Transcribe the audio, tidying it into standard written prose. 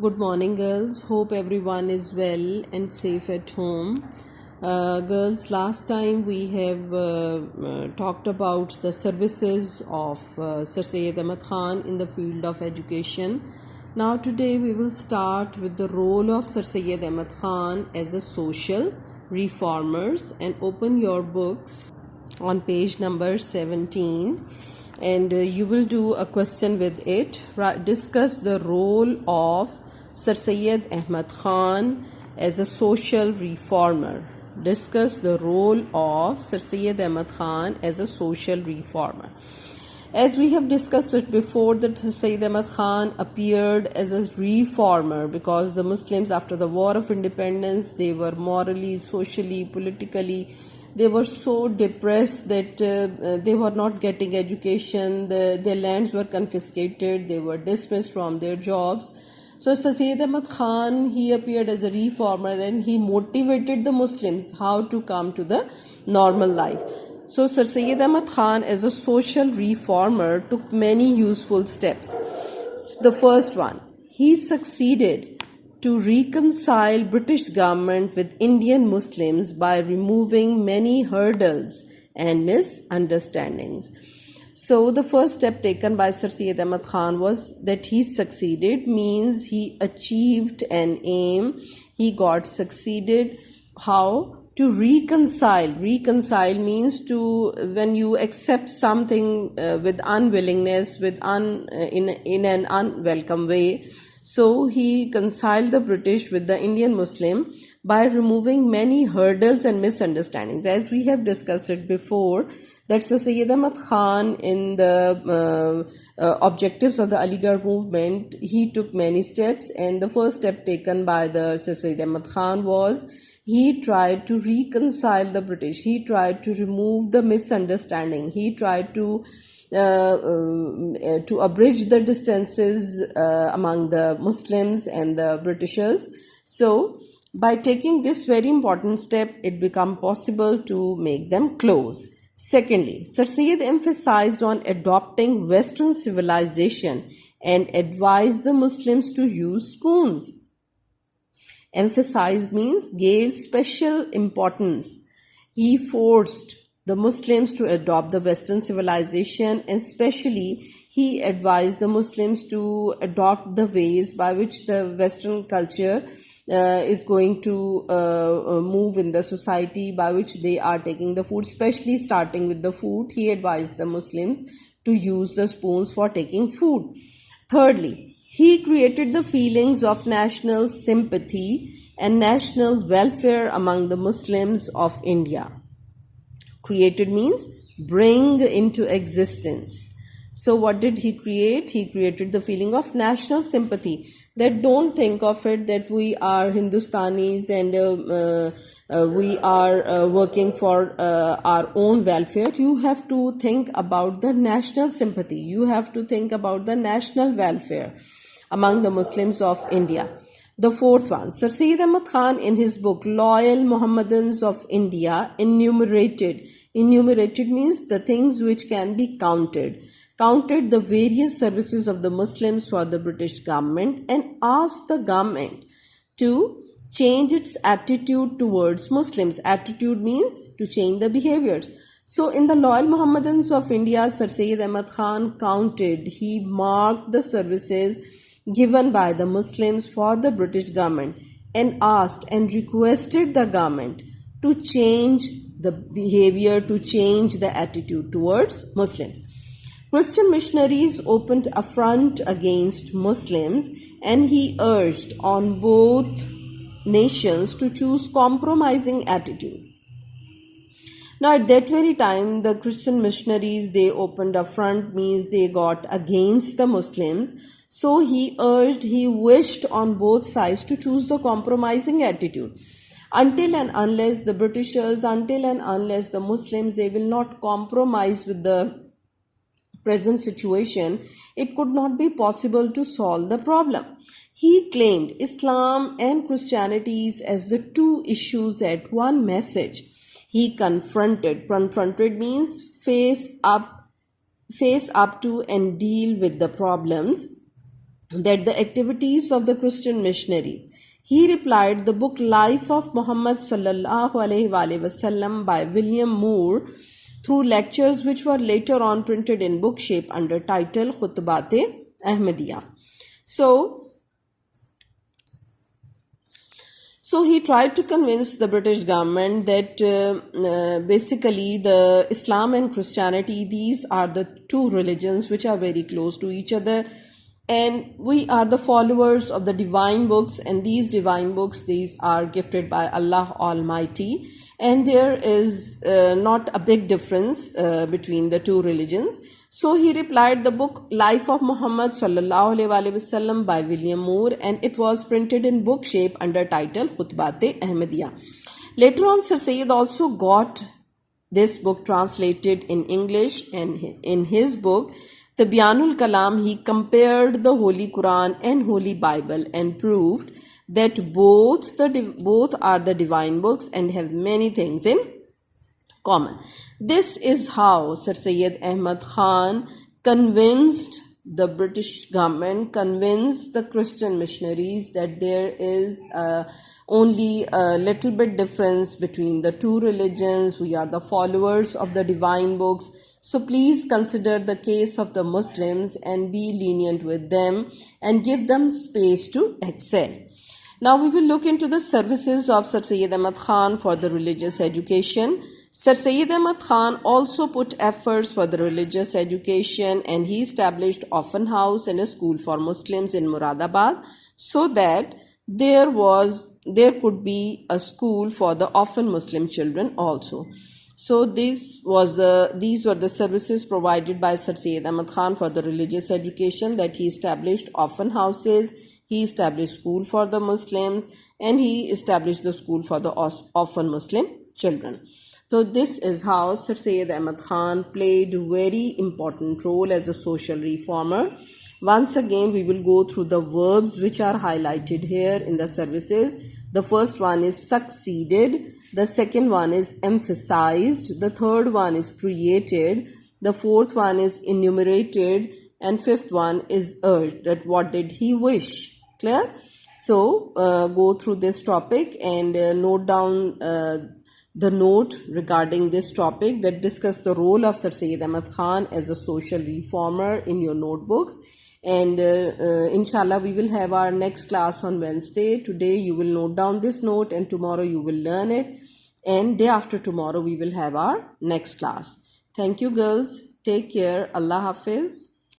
Good morning, girls. Hope everyone is well and safe at home. Girls, last time we have talked about the services of Sir Syed Ahmad Khan in the field of education. Now, today we will start with the role of Sir Syed Ahmad Khan as a social reformers, and open your books on page number 17, and you will do a question with it. Discuss the role of Sir Syed Ahmad Khan as a social reformer. Discuss the role of Sir Syed Ahmad Khan as a social reformer. As we have discussed it before, that Sir Syed Ahmad Khan appeared as a reformer because the Muslims, after the War of Independence, they were morally, socially, politically, they were so depressed that they were not getting education, their lands were confiscated, they were dismissed from their jobs. So Sir Syed Ahmad Khan, he appeared as a reformer and he motivated the Muslims how to come to the normal life. So Sir Syed Ahmad Khan, as a social reformer, took many useful steps. The first one, he succeeded to reconcile British government with Indian Muslims by removing many hurdles and misunderstandings. So the first step taken by Sir Syed Ahmad Khan was that he succeeded, means he achieved an aim, he got succeeded. How? To reconcile. Reconcile means to, when you accept something with unwillingness, in an unwelcome way. So he reconciled the British with the Indian Muslim by removing many hurdles and misunderstandings. As we have discussed it before, that Sir Syed Ahmad Khan, in the objectives of the Aligarh movement, he took many steps, and the first step taken by the Sir Syed Ahmad Khan was he tried to reconcile the British. He tried to remove the misunderstanding. He tried to abridge the distances among the Muslims and the Britishers. So, by taking this very important step, it became possible to make them close. Secondly, Sir Syed emphasized on adopting Western civilization and advised the Muslims to use spoons. Emphasized means gave special importance. He forced the Muslims to adopt the Western civilization, and especially he advised the Muslims to adopt the ways by which the Western culture is going to move in the society, by which they are taking the food, especially starting with the food. He advised the Muslims to use the spoons for taking food. Thirdly, he created the feelings of national sympathy and national welfare among the Muslims of India. Created means bring into existence. So what did he create? He created the feeling of national sympathy, that don't think of it that we are Hindustanis and we are working for our own welfare. You have to think about the national sympathy. You have to think about the national welfare among the Muslims of India. The fourth one, Sir Syed Ahmad Khan, in his book Loyal Mohammedans of India, enumerated means the things which can be counted the various services of the Muslims for the British government, and asked the government to change its attitude towards Muslims. Attitude means to change the behaviors. So in the Loyal Mohammedans of India, Sir Syed Ahmad Khan counted, he marked the services given by the Muslims for the British government, and asked and requested the government to change the behavior, to change the attitude towards Muslims. Christian missionaries opened a front against Muslims, and he urged on both nations to choose compromising attitude. Now at that very time, the Christian missionaries, they opened a front, means they got against the Muslims. So he wished on both sides to choose the compromising attitude. Until and unless the Britishers, until and unless the Muslims, they will not compromise with the present situation, it could not be possible to solve the problem. He claimed Islam and Christianity as the two issues at one message. He confronted means face up to and deal with the problems. that the activities of the Christian missionaries. He replied, the book Life of Muhammad sallallahu alaihi wasallam by William Moore, through lectures which were later on printed in book shape under title Khutbat-e-Ahmadiyya. So he tried to convince the British government that basically the Islam and Christianity, these are the two religions which are very close to each other, and we are the followers of the divine books, and these divine books, these are gifted by Allah Almighty, and there is not a big difference between the two religions. So he replied, the book Life of Muhammad sallallahu alaihi wasallam by William Moore, and it was printed in book shape under title Khutbat-e-Ahmadiyya. Later on, Sir Syed also got this book translated in English, and in his book Tibyanul Kalam, he compared the Holy Quran and Holy Bible and proved that both are the divine books and have many things in common. This is how Sir Syed Ahmad Khan convinced the British government, convinced the Christian missionaries that there is only a little bit difference between the two religions. We are the followers of the divine books. So please consider the case of the Muslims and be lenient with them and give them space to excel. Now we will look into the services of Sir Syed Ahmad Khan for the religious education. Sir Syed Ahmad Khan also put efforts for the religious education, and he established orphan house and a school for Muslims in Muradabad, so that there could be a school for the orphan Muslim children also. So these were the services provided by Sir Syed Ahmad Khan for the religious education, that he established orphan houses, he established school for the Muslims, and he established the school for the orphan Muslim children. So this is how Sir Syed Ahmad Khan played a very important role as a social reformer. Once again, we will go through the verbs which are highlighted here in the services. The first one is succeeded. The second one is emphasized. The third one is created. The fourth one is enumerated. And fifth one is urged. That what did he wish? Clear? So go through this topic and note down the note regarding this topic that discuss the role of Sir Syed Ahmad Khan as a social reformer in your notebooks. And inshallah, we will have our next class on Wednesday. Today you will note down this note, and tomorrow you will learn it, and day after tomorrow we will have our next class. Thank you, girls. Take care. Allah Hafiz.